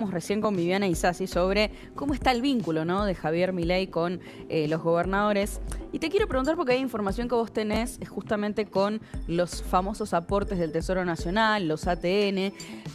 Recién con Viviana Isasi sobre cómo está el vínculo, ¿no?, de Javier Milei con los gobernadores. Y te quiero preguntar, porque hay información que vos tenés justamente con los famosos aportes del Tesoro Nacional, los ATN,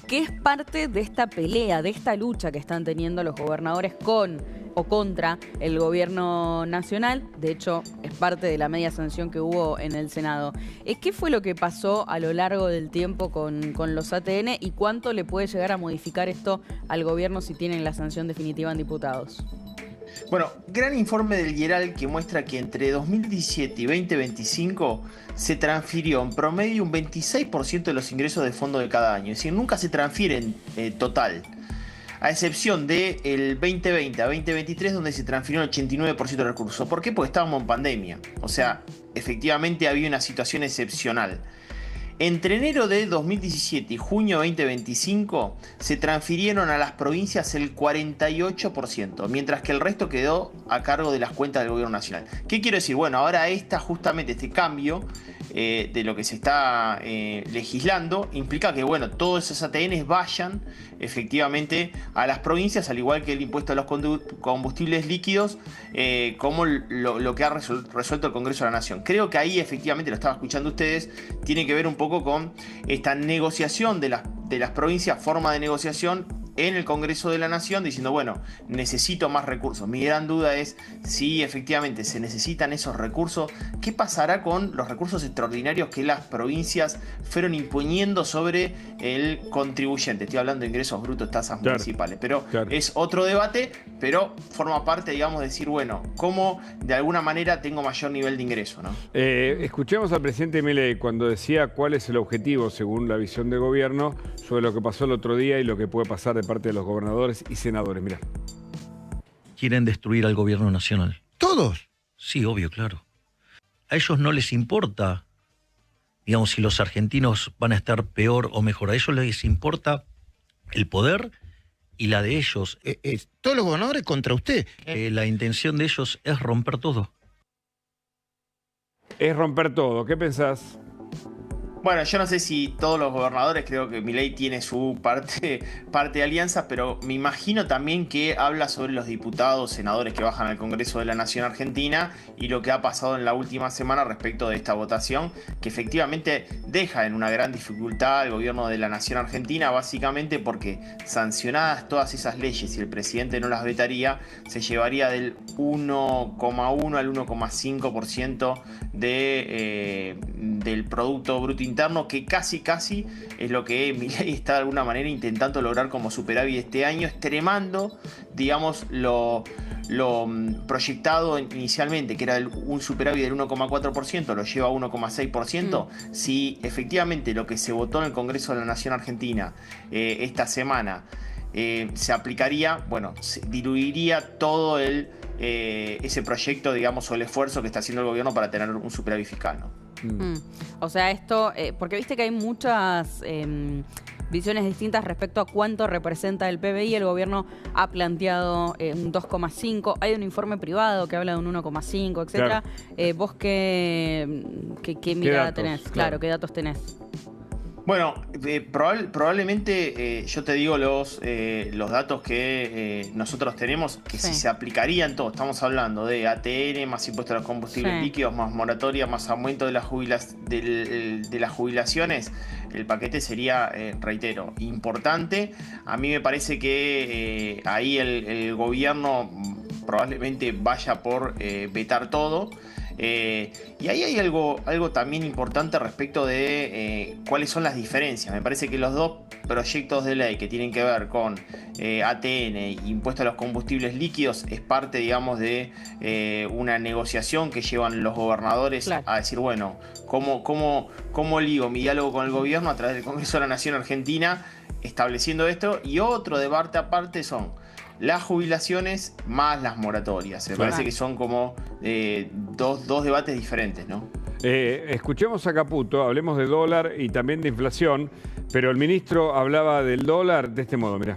que es parte de esta pelea, de esta lucha que están teniendo los gobernadores con o contra el gobierno nacional. De hecho, es parte de la media sanción que hubo en el Senado. ¿Qué fue lo que pasó a lo largo del tiempo con los ATN y cuánto le puede llegar a modificar esto al gobierno si tienen la sanción definitiva en diputados? Bueno, gran informe del IERAL que muestra que entre 2017 y 2025 se transfirió en promedio un 26% de los ingresos de fondo de cada año. Es decir, nunca se transfieren total. A excepción del 2020 a 2023, donde se transfirió el 89% de recursos. ¿Por qué? Porque estábamos en pandemia. O sea, efectivamente había una situación excepcional. Entre enero de 2017 y junio de 2025 se transfirieron a las provincias el 48%, mientras que el resto quedó a cargo de las cuentas del gobierno nacional. ¿Qué quiero decir? Bueno, ahora justamente este cambio de lo que se está legislando implica que, bueno, todos esos ATNs vayan efectivamente a las provincias, al igual que el impuesto a los combustibles líquidos, como lo que ha resuelto el Congreso de la Nación. Creo que ahí efectivamente, lo estaba escuchando ustedes, tiene que ver un poco con esta negociación de las provincias, forma de negociación en el Congreso de la Nación, diciendo, bueno, necesito más recursos. Mi gran duda es si efectivamente se necesitan esos recursos. ¿Qué pasará con los recursos extraordinarios que las provincias fueron imponiendo sobre el contribuyente? Estoy hablando de ingresos brutos, tasas municipales, pero es otro debate, pero forma parte, digamos, de decir, bueno, cómo de alguna manera tengo mayor nivel de ingreso, ¿no? Escuchemos al presidente Milei cuando decía cuál es el objetivo, según la visión del gobierno, sobre lo que pasó el otro día y lo que puede pasar de parte de los gobernadores y senadores. Mirá. Quieren destruir al gobierno nacional. ¿Todos? Sí, obvio, claro. A ellos no les importa, digamos, si los argentinos van a estar peor o mejor. A ellos les importa el poder y la de ellos. Todos los gobernadores contra usted. La intención de ellos es romper todo. Es romper todo. ¿Qué pensás? Bueno, yo no sé si todos los gobernadores, creo que Milei tiene su parte de alianza, pero me imagino también que habla sobre los diputados, senadores que bajan al Congreso de la Nación Argentina y lo que ha pasado en la última semana respecto de esta votación, que efectivamente deja en una gran dificultad al gobierno de la Nación Argentina, básicamente porque sancionadas todas esas leyes y el presidente no las vetaría, se llevaría del 1,1 al 1,5% del Producto Bruto Interno, que casi es lo que Milei está de alguna manera intentando lograr como superávit este año, extremando, digamos, lo proyectado inicialmente, que era un superávit del 1,4%, lo lleva a 1,6%. Si efectivamente lo que se votó en el Congreso de la Nación Argentina esta semana se aplicaría, bueno, se diluiría todo ese proyecto, digamos, o el esfuerzo que está haciendo el gobierno para tener un superávit fiscal, ¿no? O sea, esto, porque viste que hay muchas visiones distintas respecto a cuánto representa el PBI. El gobierno ha planteado un 2,5, hay un informe privado que habla de un 1,5, etcétera. ¿Vos qué mirada tenés? Claro, ¿qué datos tenés? Bueno, probablemente yo te digo los datos que nosotros tenemos, que si se aplicarían todos, estamos hablando de ATN, más impuestos a los combustibles líquidos, más moratoria, más aumento de las jubilaciones, el paquete sería, reitero, importante. A mí me parece que ahí el gobierno probablemente vaya por vetar todo. Y ahí hay algo también importante respecto de cuáles son las diferencias. Me parece que los dos proyectos de ley que tienen que ver con ATN e impuesto a los combustibles líquidos es parte, digamos, de una negociación que llevan los gobernadores a decir, bueno, ¿cómo ligo mi diálogo con el gobierno a través del Congreso de la Nación Argentina estableciendo esto? Y otro debate aparte son las jubilaciones más las moratorias. Me parece que son como dos debates diferentes, ¿no? Escuchemos a Caputo, hablemos de dólar y también de inflación, pero el ministro hablaba del dólar de este modo, mirá.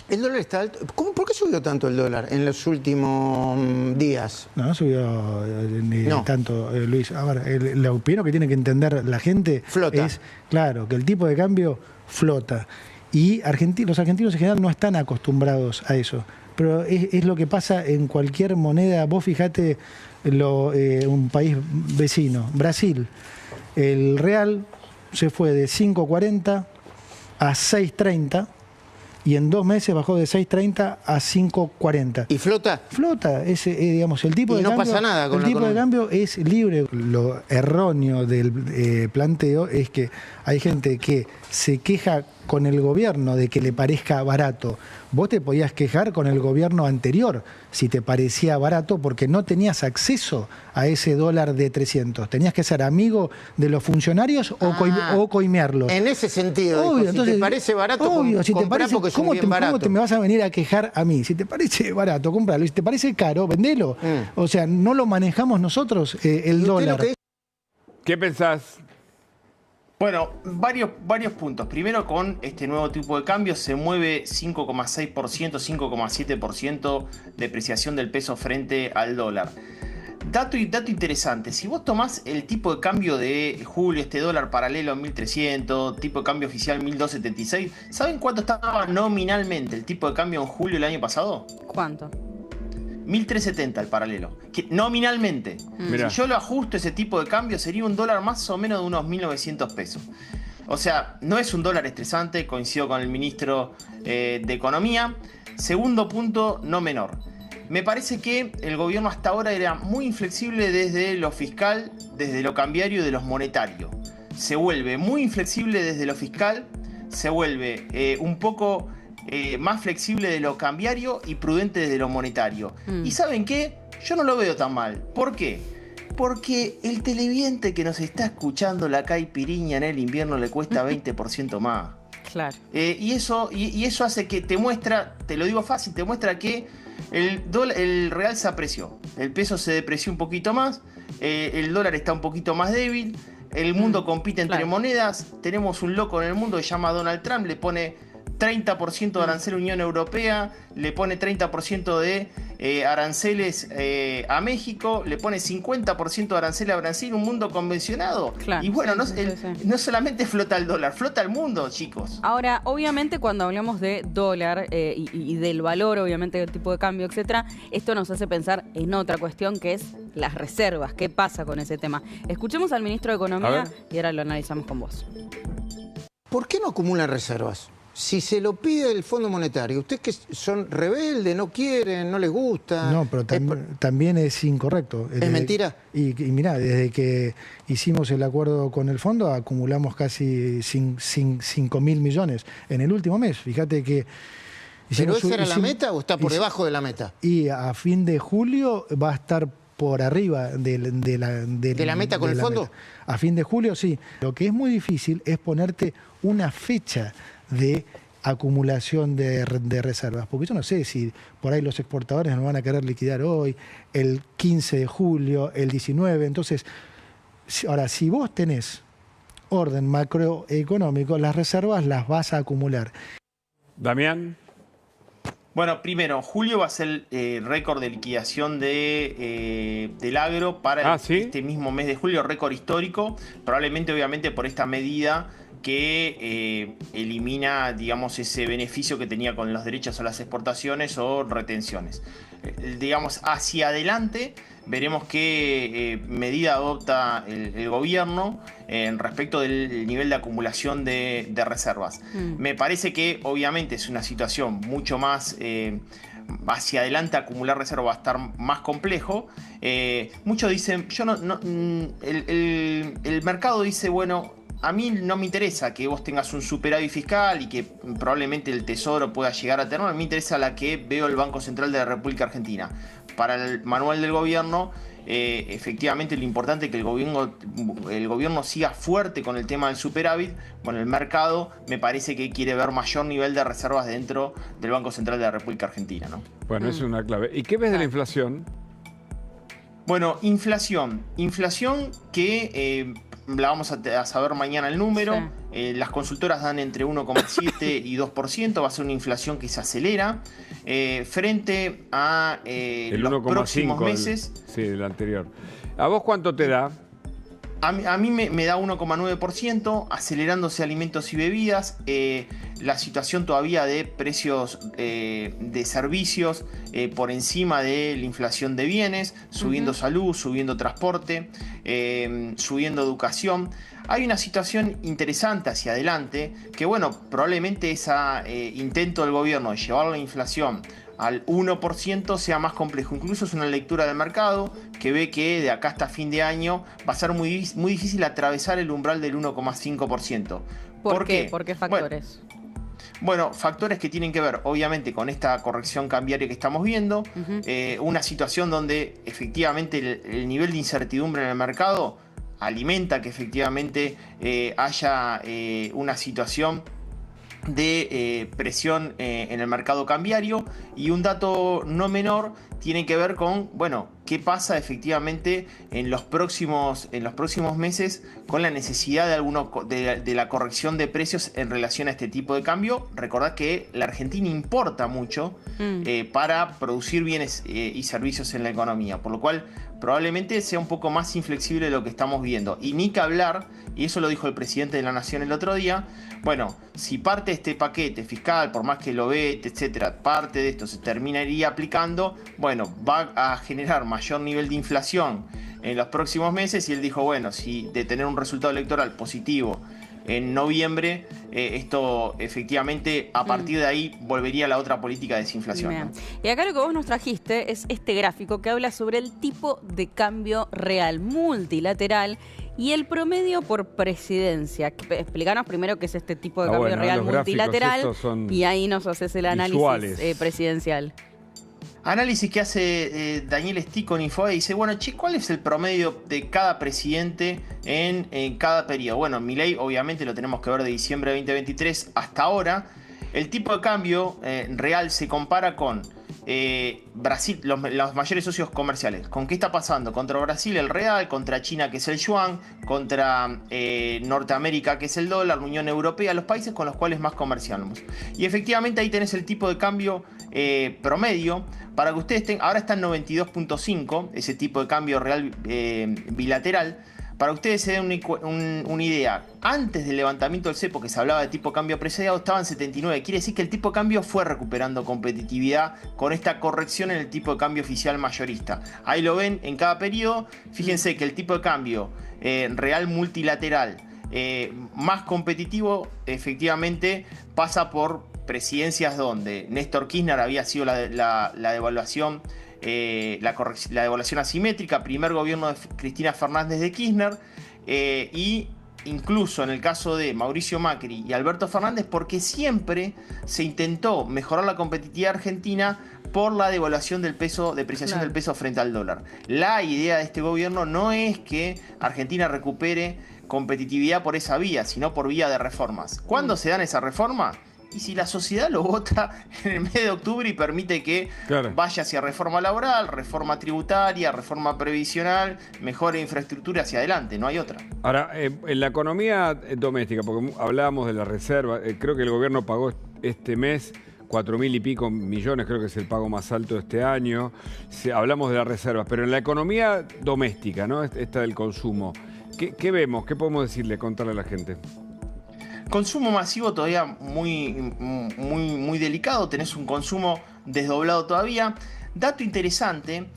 El dólar está alto. ¿Por qué subió tanto el dólar en los últimos días? No subió ni tanto, Luis. A ver, lo primero que tiene que entender la gente es, claro, que el tipo de cambio flota. Y los argentinos en general no están acostumbrados a eso. Pero es lo que pasa en cualquier moneda. Vos fijate un país vecino, Brasil. El real se fue de 5.40 a 6.30 y en 2 meses bajó de 6.30 a 5.40. ¿Y flota? Flota, digamos, el tipo y de no cambio, pasa nada con el la tipo de economía. cambio es libre. Lo erróneo del planteo es que hay gente que se queja con el gobierno de que le parezca barato. Vos te podías quejar con el gobierno anterior si te parecía barato porque no tenías acceso a ese dólar de 300. Tenías que ser amigo de los funcionarios o coimearlos. En ese sentido, obvio, dijo, entonces, si te parece barato, obvio, si te comprá parece, porque es un bien ¿cómo barato. te me vas a venir a quejar a mí? Si te parece barato, compralo. Y si te parece caro, vendelo. O sea, no lo manejamos nosotros el dólar. ¿Qué pensás? Bueno, varios puntos. Primero, con este nuevo tipo de cambio se mueve 5,6%, 5,7% depreciación del peso frente al dólar. Dato interesante, si vos tomás el tipo de cambio de julio, este dólar paralelo a 1.300, tipo de cambio oficial 1.276, ¿saben cuánto estaba nominalmente el tipo de cambio en julio del año pasado? ¿Cuánto? 1.370 el paralelo, nominalmente. Mirá. Si yo lo ajusto ese tipo de cambio sería un dólar más o menos de unos 1.900 pesos. O sea, no es un dólar estresante, coincido con el ministro de Economía. Segundo punto, no menor. Me parece que el gobierno hasta ahora era muy inflexible desde lo fiscal, desde lo cambiario y de lo monetario. Se vuelve muy inflexible desde lo fiscal, se vuelve un poco más flexible de lo cambiario y prudente desde lo monetario. ¿Y saben qué? Yo no lo veo tan mal. ¿Por qué? Porque el televidente que nos está escuchando la caipiriña en el invierno le cuesta 20% más. Claro. Y eso hace que te muestra, te lo digo fácil, te muestra que el real se apreció. El peso se depreció un poquito más, el dólar está un poquito más débil, el mundo compite entre monedas, tenemos un loco en el mundo que se llama Donald Trump, le pone 30% de arancel a la Unión Europea, le pone 30% de aranceles a México, le pone 50% de arancel a Brasil, un mundo convencionado. Claro, y bueno, sí. no solamente flota el dólar, flota el mundo, chicos. Ahora, obviamente, cuando hablamos de dólar y del valor, obviamente, del tipo de cambio, etcétera, esto nos hace pensar en otra cuestión que es las reservas. ¿Qué pasa con ese tema? Escuchemos al ministro de Economía y ahora lo analizamos con vos. ¿Por qué no acumulan reservas? Si se lo pide el Fondo Monetario, ustedes que son rebeldes, no quieren, no les gusta. No, pero también es incorrecto. ¿Es mentira? Y mirá, desde que hicimos el acuerdo con el fondo acumulamos casi 5.000 millones en el último mes. Fíjate que... ¿Pero esa era la meta o está por debajo de la meta? Y a fin de julio va a estar por arriba de la meta con el fondo. Meta. A fin de julio sí. Lo que es muy difícil es ponerte una fecha de acumulación de reservas, porque yo no sé si por ahí los exportadores nos van a querer liquidar hoy, el 15 de julio, el 19, entonces, ahora, si vos tenés orden macroeconómico, las reservas las vas a acumular. Damián. Bueno, primero, julio va a ser el récord de liquidación del agro para este mismo mes de julio, récord histórico, probablemente, obviamente, por esta medida que elimina, digamos, ese beneficio que tenía con los derechos a las exportaciones o retenciones. Digamos, hacia adelante veremos qué medida adopta el gobierno respecto del nivel de acumulación de reservas. Me parece que, obviamente, es una situación mucho más... hacia adelante acumular reservas va a estar más complejo. Muchos dicen, el mercado dice, bueno, a mí no me interesa que vos tengas un superávit fiscal y que probablemente el Tesoro pueda llegar a tener. A mí me interesa la que veo el Banco Central de la República Argentina. Para el manual del gobierno, efectivamente lo importante es que el gobierno siga fuerte con el tema del superávit. Bueno, el mercado me parece que quiere ver mayor nivel de reservas dentro del Banco Central de la República Argentina, ¿no? Bueno, eso es una clave. ¿Y qué ves de la inflación? Bueno, inflación que... la vamos a saber mañana el número. Sí. Las consultoras dan entre 1,7 y 2%. Va a ser una inflación que se acelera frente a los próximos meses. Sí, del anterior. ¿A vos cuánto te da? A mí me da 1,9%, acelerándose alimentos y bebidas, la situación todavía de precios de servicios por encima de la inflación de bienes, subiendo salud, subiendo transporte, subiendo educación. Hay una situación interesante hacia adelante que, bueno, probablemente ese intento del gobierno de llevar la inflación al 1% sea más complejo. Incluso es una lectura del mercado que ve que de acá hasta fin de año va a ser muy difícil atravesar el umbral del 1,5%. ¿Por qué? ¿Por qué factores? Bueno, factores que tienen que ver, obviamente, con esta corrección cambiaria que estamos viendo, una situación donde efectivamente el nivel de incertidumbre en el mercado alimenta que efectivamente haya una situación de presión en el mercado cambiario, y un dato no menor tiene que ver con, bueno, qué pasa efectivamente en los próximos meses con la necesidad de la corrección de precios en relación a este tipo de cambio. Recordad que la Argentina importa mucho para producir bienes y servicios en la economía, por lo cual probablemente sea un poco más inflexible de lo que estamos viendo. Y ni que hablar, y eso lo dijo el presidente de la Nación el otro día, bueno, si parte de este paquete fiscal, por más que lo vete, etcétera, parte de esto se terminaría aplicando, bueno, va a generar mayor nivel de inflación en los próximos meses. Y él dijo, bueno, si de tener un resultado electoral positivo en noviembre, esto efectivamente a partir de ahí volvería a la otra política de desinflación, ¿no? Y acá lo que vos nos trajiste es este gráfico que habla sobre el tipo de cambio real multilateral y el promedio por presidencia. Explícanos primero qué es este tipo de cambio real multilateral y ahí nos haces el análisis presidencial. Análisis que hace Daniel Stick con Infobae. Dice, bueno, ¿cuál es el promedio de cada presidente en cada periodo? Bueno, Milei obviamente lo tenemos que ver de diciembre de 2023 hasta ahora. El tipo de cambio real se compara con Brasil, los mayores socios comerciales. ¿Con qué está pasando? Contra Brasil el real, contra China que es el yuan, contra Norteamérica que es el dólar, la Unión Europea, los países con los cuales más comerciamos. Y efectivamente ahí tenés el tipo de cambio promedio. Para que ustedes tengan, ahora está en 92.5, ese tipo de cambio real bilateral. Para que ustedes se den una idea, antes del levantamiento del cepo, que se hablaba de tipo de cambio preciado, estaba en 79. Quiere decir que el tipo de cambio fue recuperando competitividad con esta corrección en el tipo de cambio oficial mayorista. Ahí lo ven en cada periodo. Fíjense que el tipo de cambio real multilateral más competitivo efectivamente pasa por presidencias donde Néstor Kirchner había sido la devaluación. La devaluación asimétrica, primer gobierno de Cristina Fernández de Kirchner, y incluso en el caso de Mauricio Macri y Alberto Fernández, porque siempre se intentó mejorar la competitividad argentina por la devaluación del peso, depreciación del peso frente al dólar. La idea de este gobierno no es que Argentina recupere competitividad por esa vía, sino por vía de reformas. ¿Cuándo se dan esas reformas? Y si la sociedad lo vota en el mes de octubre y permite que vaya hacia reforma laboral, reforma tributaria, reforma previsional, mejora infraestructura, hacia adelante, no hay otra. Ahora, en la economía doméstica, porque hablábamos de la reserva, creo que el gobierno pagó este mes 4.000 y pico millones, creo que es el pago más alto de este año. Hablamos de las reservas, pero en la economía doméstica, ¿no? Esta del consumo, ¿qué vemos? ¿Qué podemos decirle, contarle a la gente? Consumo masivo todavía muy delicado, tenés un consumo desdoblado todavía. Dato interesante,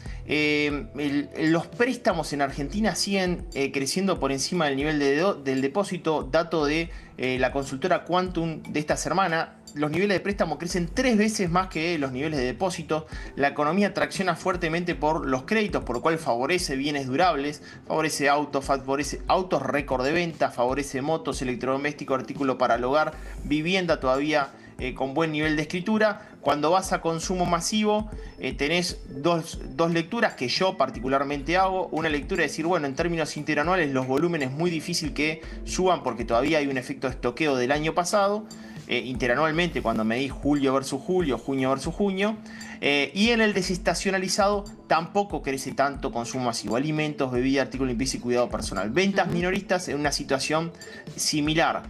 los préstamos en Argentina siguen creciendo por encima del nivel del depósito. Dato de la consultora Quantum de esta semana. Los niveles de préstamo crecen 3 veces más que los niveles de depósito. La economía tracciona fuertemente por los créditos, por lo cual favorece bienes durables, favorece autos récord de venta, favorece motos, electrodomésticos, artículos para el hogar, vivienda todavía con buen nivel de escritura. Cuando vas a consumo masivo, tenés dos lecturas que yo particularmente hago. Una lectura es decir, bueno, en términos interanuales los volúmenes es muy difícil que suban porque todavía hay un efecto de estoqueo del año pasado. Interanualmente, cuando medís julio versus julio, junio versus junio. Y en el desestacionalizado tampoco crece tanto consumo masivo. Alimentos, bebida, artículos de limpieza y cuidado personal. Ventas minoristas en una situación similar.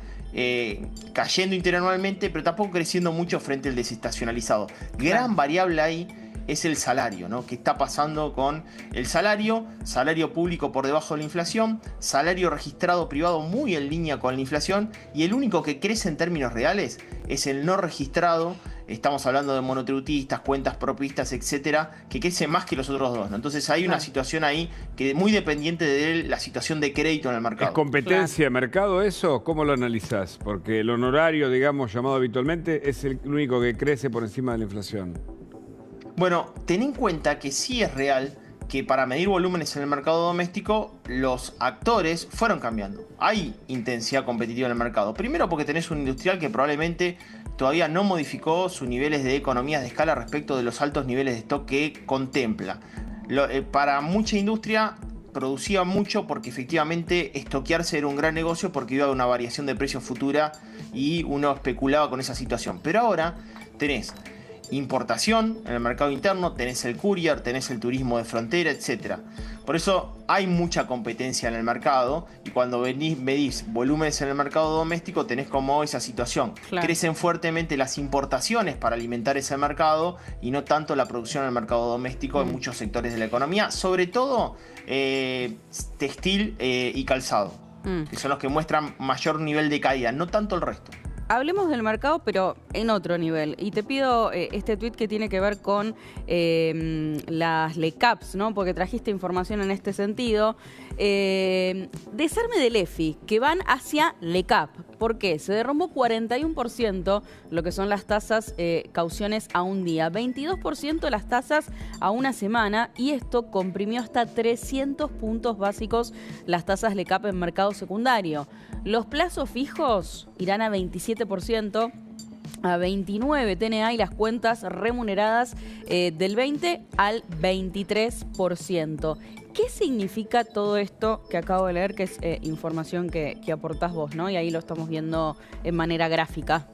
Cayendo interanualmente, pero tampoco creciendo mucho frente al desestacionalizado. Gran variable ahí es el salario, ¿no? ¿Qué está pasando con el salario? Salario público por debajo de la inflación, salario registrado privado muy en línea con la inflación, y el único que crece en términos reales es el no registrado. Estamos hablando de monotributistas, cuentas propistas, etcétera, que crece más que los otros dos, ¿no? Entonces hay una situación ahí que es muy dependiente de la situación de crédito en el mercado. ¿Es competencia de mercado eso? ¿Cómo lo analizás? Porque el honorario, digamos, llamado habitualmente, es el único que crece por encima de la inflación. Bueno, ten en cuenta que sí es real que para medir volúmenes en el mercado doméstico, los actores fueron cambiando. Hay intensidad competitiva en el mercado. Primero porque tenés un industrial que probablemente todavía no modificó sus niveles de economías de escala respecto de los altos niveles de stock que contempla. Para mucha industria producía mucho porque efectivamente estoquearse era un gran negocio porque iba a una variación de precios futura y uno especulaba con esa situación. Pero ahora tenés importación en el mercado interno, tenés el courier, tenés el turismo de frontera, etc. Por eso hay mucha competencia en el mercado, y cuando medís volúmenes en el mercado doméstico tenés como esa situación. Claro. Crecen fuertemente las importaciones para alimentar ese mercado y no tanto la producción en el mercado doméstico en muchos sectores de la economía, sobre todo textil y calzado, que son los que muestran mayor nivel de caída, no tanto el resto. Hablemos del mercado, pero en otro nivel. Y te pido este tuit que tiene que ver con las LECAPs, ¿no? Porque trajiste información en este sentido. Desarme del EFI, que van hacia LECAP. ¿Por qué? Se derrumbó 41% lo que son las tasas cauciones a un día, 22% las tasas a una semana, y esto comprimió hasta 300 puntos básicos las tasas LECAP en mercado secundario. Los plazos fijos irán a 27%, a 29 TNA, y las cuentas remuneradas del 20 al 23%. ¿Qué significa todo esto que acabo de leer, que es información que aportás vos, ¿no? Y ahí lo estamos viendo en manera gráfica.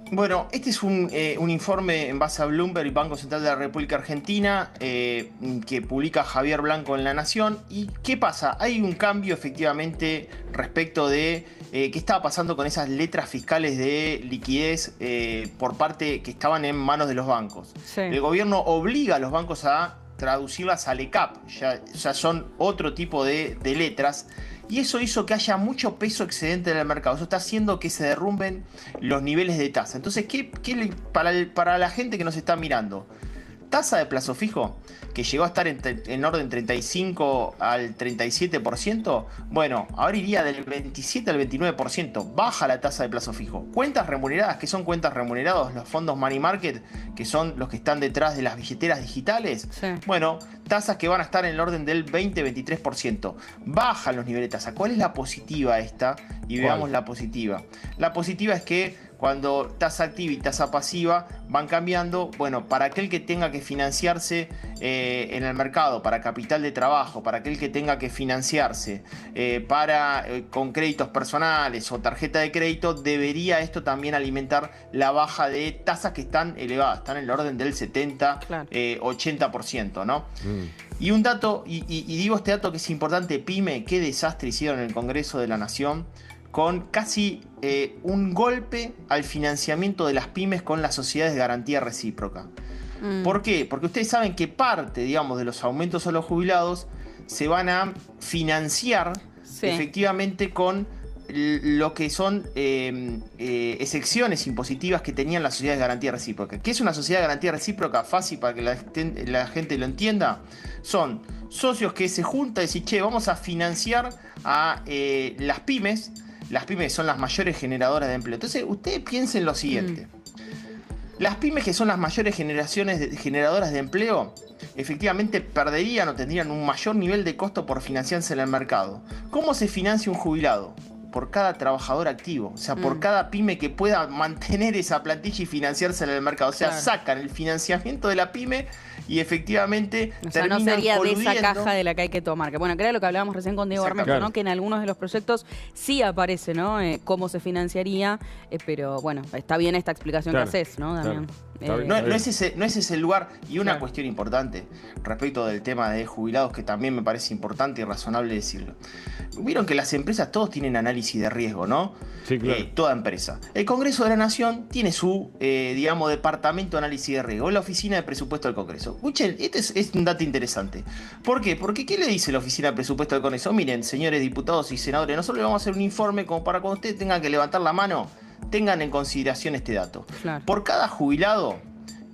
Bueno, este es un informe en base a Bloomberg y Banco Central de la República Argentina que publica Javier Blanco en La Nación. ¿Y qué pasa? Hay un cambio efectivamente respecto de qué estaba pasando con esas letras fiscales de liquidez por parte que estaban en manos de los bancos. Sí. El gobierno obliga a los bancos a traducirlas a LECAP, ya son otro tipo de letras. Y eso hizo que haya mucho peso excedente en el mercado. Eso está haciendo que se derrumben los niveles de tasa. Entonces, para la gente que nos está mirando, tasa de plazo fijo, que llegó a estar en orden 35 al 37%, bueno, ahora iría del 27 al 29%. Baja la tasa de plazo fijo. Cuentas remuneradas, ¿qué son cuentas remuneradas? Los fondos money market, que son los que están detrás de las billeteras digitales. Sí. Bueno, tasas que van a estar en el orden del 20-23%. Bajan los niveles de tasa. ¿Cuál es la positiva esta? Y veamos la positiva. La positiva es que cuando tasa activa y tasa pasiva van cambiando, bueno, para aquel que tenga que financiarse en el mercado, para capital de trabajo, para aquel que tenga que financiarse con créditos personales o tarjeta de crédito, debería esto también alimentar la baja de tasas que están elevadas, están en el orden del 70-80%, ¿no? Y un dato, y digo este dato que es importante, PYME, qué desastre hicieron en el Congreso de la Nación, con casi un golpe al financiamiento de las pymes con las sociedades de garantía recíproca. ¿Por qué? Porque ustedes saben que parte, digamos, de los aumentos a los jubilados se van a financiar efectivamente con lo que son excepciones impositivas que tenían las sociedades de garantía recíproca. ¿Qué es una sociedad de garantía recíproca? Fácil para que la gente lo entienda. Son socios que se juntan y dicen, che, vamos a financiar a las pymes. Las pymes son las mayores generadoras de empleo. Entonces, ustedes piensen lo siguiente. Las pymes, que son las mayores generadoras de empleo, efectivamente perderían o tendrían un mayor nivel de costo por financiarse en el mercado. ¿Cómo se financia un jubilado? Por cada trabajador activo, o sea, por cada pyme que pueda mantener esa plantilla y financiarse en el mercado. O sea, sacan el financiamiento de la pyme y efectivamente terminan no sería coludiendo. De esa caja de la que hay que tomar. Que bueno, que era lo que hablábamos recién con Diego Armento, ¿no? Que en algunos de los proyectos sí aparece, ¿no? Cómo se financiaría, pero bueno, está bien esta explicación que haces, ¿no, Damián? No es ese el lugar. Y una cuestión importante respecto del tema de jubilados, que también me parece importante y razonable decirlo. Vieron que las empresas todos tienen análisis de riesgo, ¿no? Sí, claro. Toda empresa. El Congreso de la Nación tiene su, digamos, departamento de análisis de riesgo, la Oficina de Presupuesto del Congreso. Escuchen, este es un dato interesante. ¿Por qué? Porque ¿qué le dice la Oficina de Presupuesto del Congreso? Miren, señores diputados y senadores, nosotros le vamos a hacer un informe como para cuando ustedes tengan que levantar la mano, tengan en consideración este dato. Claro. Por cada jubilado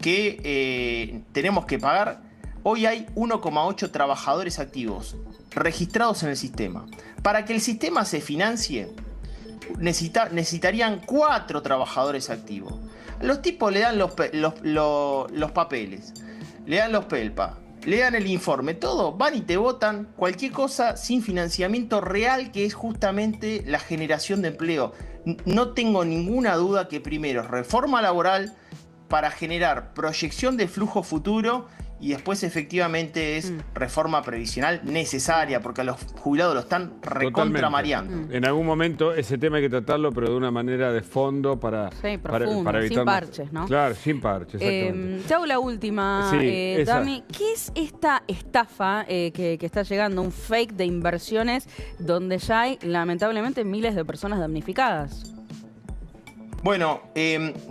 que tenemos que pagar, hoy hay 1,8 trabajadores activos registrados en el sistema. Para que el sistema se financie, necesitarían 4 trabajadores activos. Los tipos le dan los papeles, le dan los pelpa, le dan el informe, todo, van y te votan cualquier cosa sin financiamiento real, que es justamente la generación de empleo. No tengo ninguna duda que primero reforma laboral para generar proyección de flujo futuro, y después efectivamente es reforma previsional necesaria, porque a los jubilados lo están recontramareando. En algún momento ese tema hay que tratarlo, pero de una manera de fondo para evitar... sin parches, ¿no? Claro, sin parches, exactamente. Te hago la última, Dami. ¿Qué es esta estafa que está llegando, un fake de inversiones donde ya hay lamentablemente miles de personas damnificadas? Bueno,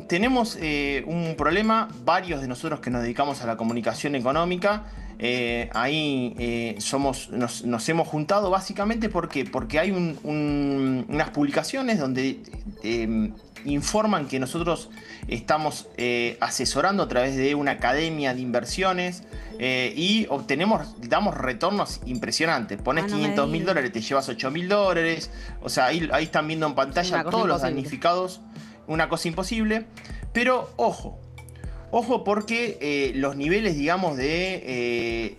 tenemos un problema, varios de nosotros que nos dedicamos a la comunicación económica, ahí nos hemos juntado básicamente porque hay unas publicaciones donde informan que nosotros estamos asesorando a través de una academia de inversiones y damos retornos impresionantes. Pones $500.000, te llevas $8.000, o sea, ahí están viendo en pantalla todos los damnificados. Una cosa imposible, pero ojo porque los niveles, digamos, de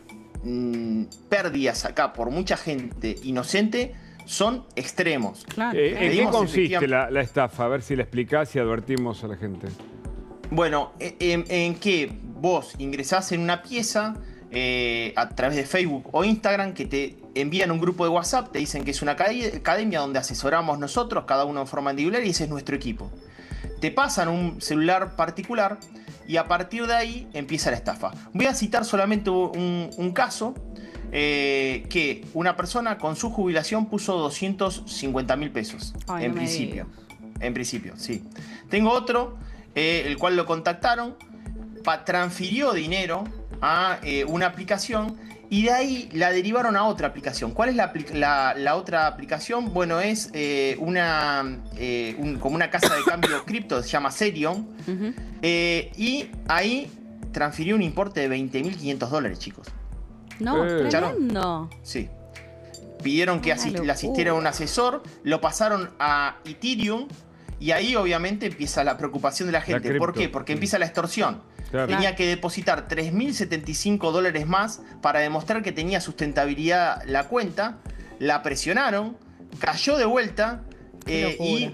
pérdidas acá por mucha gente inocente son extremos. Claro. ¿En qué consiste la estafa? A ver si la explicás y advertimos a la gente. Bueno, en que vos ingresás en una pieza a través de Facebook o Instagram, que te envían un grupo de WhatsApp, te dicen que es una academia donde asesoramos nosotros, cada uno en forma individual, y ese es nuestro equipo. Te pasan un celular particular y a partir de ahí empieza la estafa. Voy a citar solamente un caso, que una persona con su jubilación puso 250.000 pesos. Ay, en principio. En principio, sí. Tengo otro, el cual lo contactaron, transfirió dinero a una aplicación y de ahí la derivaron a otra aplicación. ¿Cuál es la otra aplicación? Bueno, es como una casa de cambio cripto, se llama Serion. Y ahí transfirió un importe de $20.500, chicos. No, tremendo. Sí. Pidieron que le asistiera un asesor, lo pasaron a Ethereum y ahí obviamente empieza la preocupación de la gente. ¿Por qué? Porque empieza la extorsión. Claro. Tenía que depositar $3.075 más para demostrar que tenía sustentabilidad la cuenta. La presionaron, cayó de vuelta y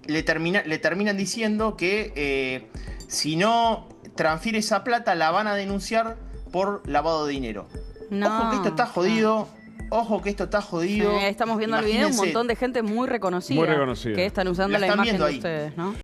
le terminan diciendo que si no transfiere esa plata la van a denunciar por lavado de dinero. Ojo que esto está jodido. Ojo que esto está jodido. Estamos viendo el video, un montón de gente muy reconocida. Que están usando la imagen de ustedes, ¿no?